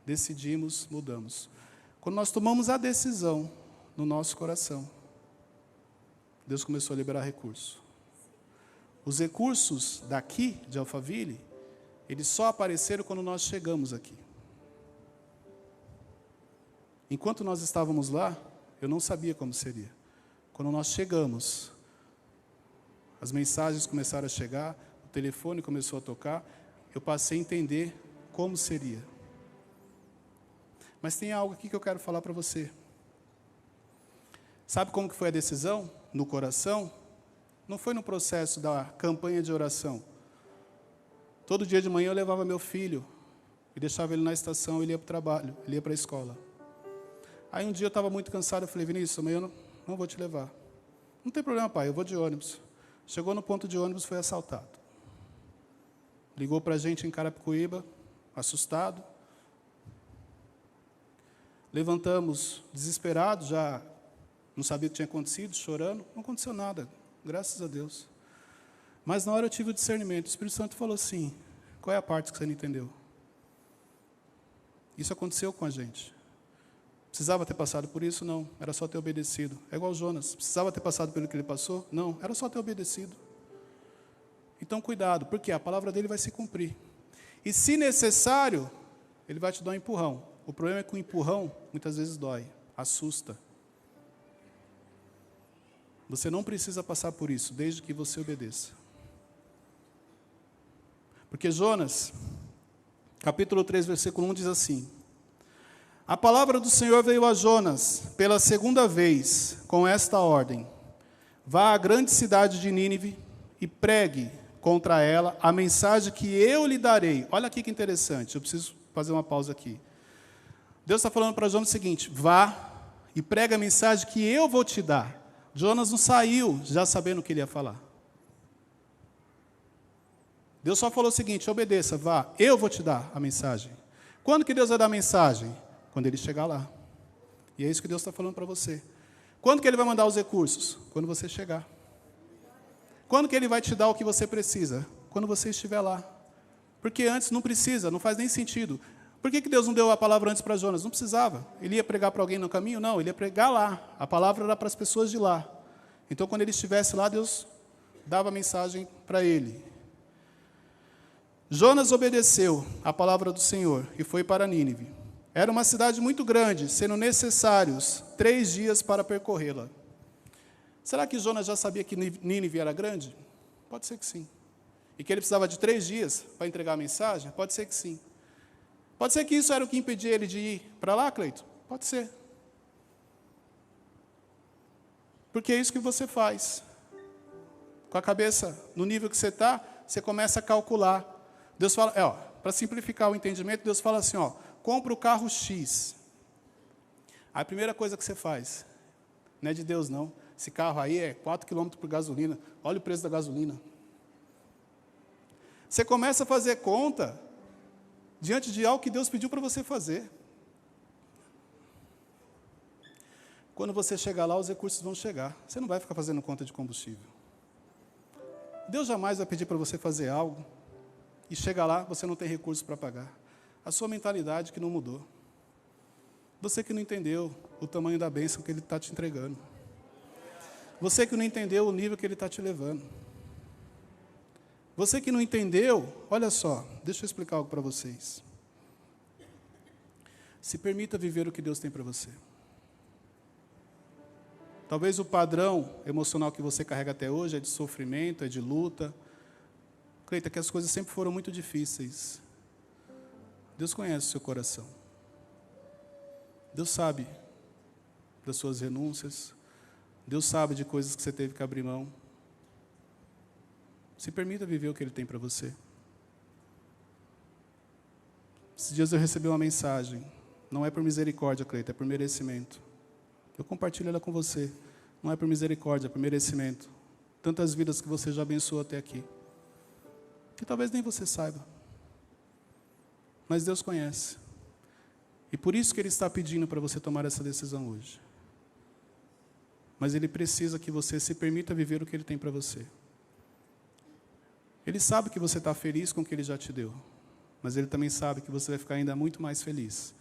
Decidimos, mudamos. Quando nós tomamos a decisão no nosso coração, Deus começou a liberar recursos. Os recursos daqui, de Alphaville, eles só apareceram quando nós chegamos aqui. Enquanto nós estávamos lá, eu não sabia como seria. Quando nós chegamos, as mensagens começaram a chegar, o telefone começou a tocar, eu passei a entender como seria. Mas tem algo aqui que eu quero falar para você. Sabe como que foi a decisão? No coração? Não foi no processo da campanha de oração. Todo dia de manhã eu levava meu filho e deixava ele na estação, ele ia para o trabalho, ele ia para a escola. Aí um dia eu estava muito cansado, eu falei, Vinícius, amanhã eu não vou te levar. Não tem problema, pai, eu vou de ônibus. Chegou no ponto de ônibus, foi assaltado. Ligou para a gente em Carapicuíba, assustado. Levantamos desesperados, já não sabia o que tinha acontecido, chorando. Não aconteceu nada, graças a Deus. Mas na hora eu tive o discernimento. O Espírito Santo falou assim, qual é a parte que você não entendeu? Isso aconteceu com a gente. Precisava ter passado por isso? Não. Era só ter obedecido. É igual Jonas. Precisava ter passado pelo que ele passou? Não. Era só ter obedecido. Então, cuidado, porque a palavra dele vai se cumprir. E, se necessário, ele vai te dar um empurrão. O problema é que o empurrão, muitas vezes, dói, assusta. Você não precisa passar por isso, desde que você obedeça. Porque Jonas, capítulo 3, versículo 1, diz assim, a palavra do Senhor veio a Jonas pela segunda vez com esta ordem, vá à grande cidade de Nínive e pregue contra ela a mensagem que eu lhe darei. Olha aqui que interessante, eu preciso fazer uma pausa aqui. Deus está falando para Jonas o seguinte, vá e pregue a mensagem que eu vou te dar. Jonas não saiu já sabendo o que ele ia falar. Deus só falou o seguinte, obedeça, vá, eu vou te dar a mensagem. Quando que Deus vai dar a mensagem? Quando ele chegar lá. E é isso que Deus está falando para você. Quando que ele vai mandar os recursos? Quando você chegar. Quando que ele vai te dar o que você precisa? Quando você estiver lá. Porque antes não precisa, não faz nem sentido. Por que Deus não deu a palavra antes para Jonas? Não precisava. Ele ia pregar para alguém no caminho? Não, ele ia pregar lá. A palavra era para as pessoas de lá. Então, quando ele estivesse lá, Deus dava a mensagem para ele. Jonas obedeceu a palavra do Senhor e foi para Nínive. Era uma cidade muito grande, sendo necessários 3 dias para percorrê-la. Será que Jonas já sabia que Nínive era grande? Pode ser que sim. E que ele precisava de 3 dias para entregar a mensagem? Pode ser que sim. Pode ser que isso era o que impedia ele de ir para lá, Cleito? Pode ser. Porque é isso que você faz. Com a cabeça no nível que você está, você começa a calcular. Deus fala, para simplificar o entendimento, Deus fala assim, compra o carro X. A primeira coisa que você faz, não é de Deus não, esse carro aí é 4 km por gasolina, olha o preço da gasolina. Você começa a fazer conta diante de algo que Deus pediu para você fazer. Quando você chegar lá, os recursos vão chegar. Você não vai ficar fazendo conta de combustível. Deus jamais vai pedir para você fazer algo e chegar lá, você não tem recursos para pagar. A sua mentalidade que não mudou. Você que não entendeu o tamanho da bênção que Ele está te entregando. Você que não entendeu o nível que Ele está te levando. Você que não entendeu, olha só, deixa eu explicar algo para vocês. Se permita viver o que Deus tem para você. Talvez o padrão emocional que você carrega até hoje é de sofrimento, é de luta. Cleita, que as coisas sempre foram muito difíceis. Deus conhece o seu coração. Deus sabe das suas renúncias. Deus sabe de coisas que você teve que abrir mão. Se permita viver o que Ele tem para você. Esses dias eu recebi uma mensagem. Não é por misericórdia, Cleita, é por merecimento. Eu compartilho ela com você. Não é por misericórdia, é por merecimento. Tantas vidas que você já abençoou até aqui. Que talvez nem você saiba. Mas Deus conhece. E por isso que Ele está pedindo para você tomar essa decisão hoje. Mas Ele precisa que você se permita viver o que Ele tem para você. Ele sabe que você está feliz com o que Ele já te deu. Mas Ele também sabe que você vai ficar ainda muito mais feliz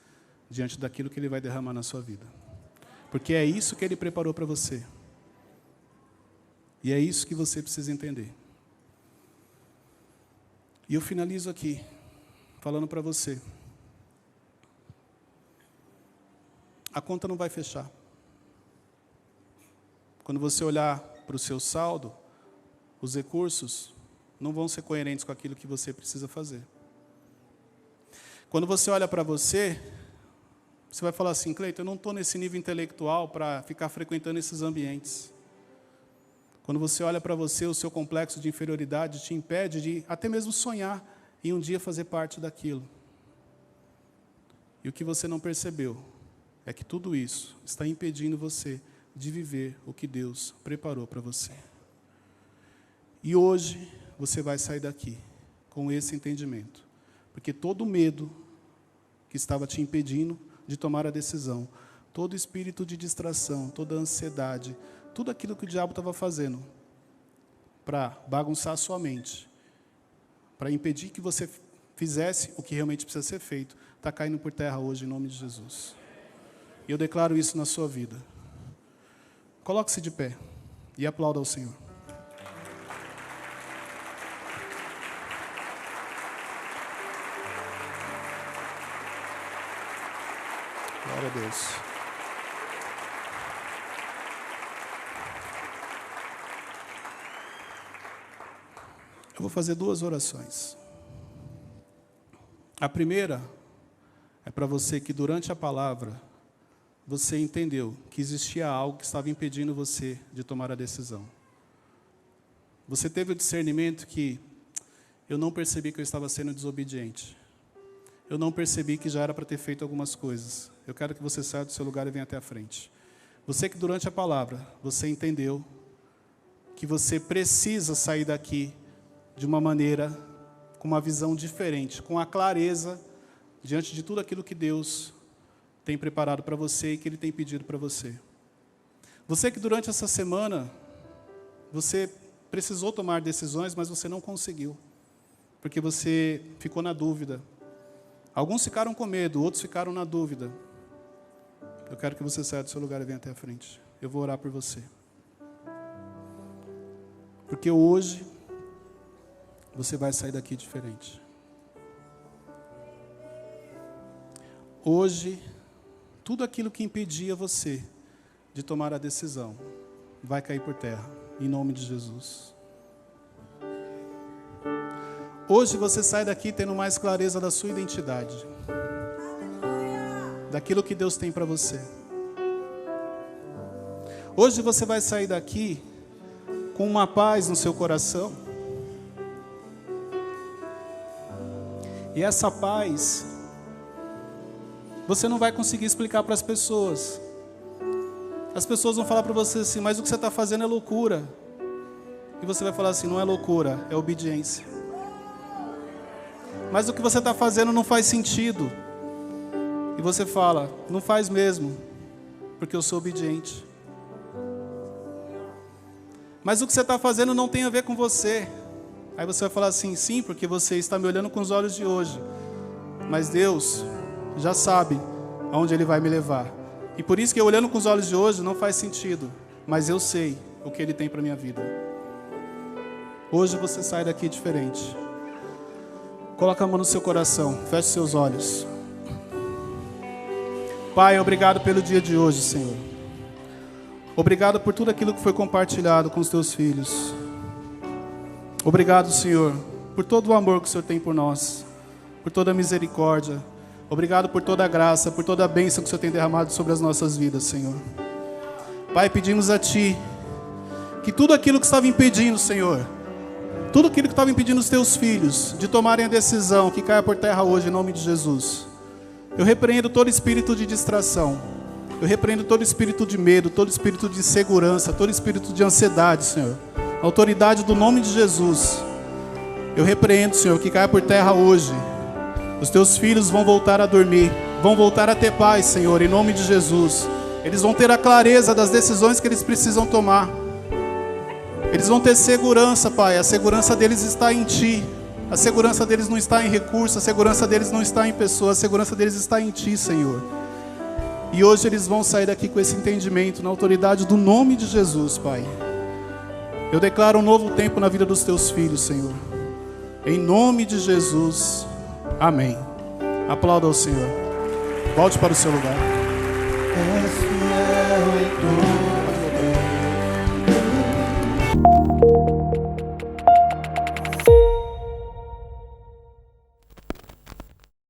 diante daquilo que Ele vai derramar na sua vida. Porque é isso que Ele preparou para você. E é isso que você precisa entender. E eu finalizo aqui, falando para você. A conta não vai fechar. Quando você olhar para o seu saldo, os recursos não vão ser coerentes com aquilo que você precisa fazer. Quando você olha para você vai falar assim, Cleiton, eu não estou nesse nível intelectual para ficar frequentando esses ambientes. Quando você olha para você, o seu complexo de inferioridade te impede de até mesmo sonhar em um dia fazer parte daquilo. E o que você não percebeu é que tudo isso está impedindo você de viver o que Deus preparou para você. E hoje você vai sair daqui com esse entendimento. Porque todo medo que estava te impedindo de tomar a decisão, todo espírito de distração, toda ansiedade, tudo aquilo que o diabo estava fazendo para bagunçar a sua mente, para impedir que você fizesse o que realmente precisa ser feito, está caindo por terra hoje em nome de Jesus. E eu declaro isso na sua vida. Coloque-se de pé e aplauda ao Senhor. Glória a Deus. Eu vou fazer 2 orações. A primeira é para você que durante a palavra você entendeu que existia algo que estava impedindo você de tomar a decisão. Você teve o discernimento que eu não percebi que eu estava sendo desobediente. Eu não percebi que já era para ter feito algumas coisas. Eu quero que você saia do seu lugar e venha até a frente. Você que durante a palavra, você entendeu que você precisa sair daqui de uma maneira, com uma visão diferente, com a clareza, diante de tudo aquilo que Deus tem preparado para você e que Ele tem pedido para você. Você que durante essa semana, você precisou tomar decisões, mas você não conseguiu, porque você ficou na dúvida. Alguns ficaram com medo, outros ficaram na dúvida. Eu quero que você saia do seu lugar e venha até a frente. Eu vou orar por você. Porque hoje, você vai sair daqui diferente. Hoje, tudo aquilo que impedia você de tomar a decisão vai cair por terra, em nome de Jesus. Hoje você sai daqui tendo mais clareza da sua identidade, daquilo que Deus tem para você. Hoje você vai sair daqui com uma paz no seu coração. E essa paz, você não vai conseguir explicar para as pessoas. As pessoas vão falar para você assim, mas o que você está fazendo é loucura. E você vai falar assim, não é loucura, é obediência. Mas o que você está fazendo não faz sentido. E você fala, não faz mesmo, porque eu sou obediente. Mas o que você está fazendo não tem a ver com você. Aí você vai falar assim, sim, porque você está me olhando com os olhos de hoje. Mas Deus já sabe aonde Ele vai me levar. E por isso que eu olhando com os olhos de hoje não faz sentido. Mas eu sei o que Ele tem para a minha vida. Hoje você sai daqui diferente. Coloca a mão no seu coração, feche seus olhos. Pai, obrigado pelo dia de hoje, Senhor. Obrigado por tudo aquilo que foi compartilhado com os teus filhos. Obrigado, Senhor, por todo o amor que o Senhor tem por nós, por toda a misericórdia. Obrigado por toda a graça, por toda a bênção que o Senhor tem derramado sobre as nossas vidas, Senhor. Pai, pedimos a Ti que tudo aquilo que estava impedindo, Senhor, tudo aquilo que estava impedindo os Teus filhos de tomarem a decisão, que caia por terra hoje, em nome de Jesus. Eu repreendo todo espírito de distração. Eu repreendo todo espírito de medo, todo espírito de insegurança, todo espírito de ansiedade, Senhor. A autoridade do nome de Jesus. Eu repreendo, Senhor, que caia por terra hoje. Os teus filhos vão voltar a dormir, vão voltar a ter paz, Senhor, em nome de Jesus. Eles vão ter a clareza das decisões que eles precisam tomar. Eles vão ter segurança, Pai. A segurança deles está em Ti. A segurança deles não está em recursos, a segurança deles não está em pessoas, a segurança deles está em Ti, Senhor. E hoje eles vão sair daqui com esse entendimento, na autoridade do nome de Jesus, Pai. Eu declaro um novo tempo na vida dos Teus filhos, Senhor. Em nome de Jesus, amém. Aplauda ao Senhor. Volte para o seu lugar. És fiel em tudo.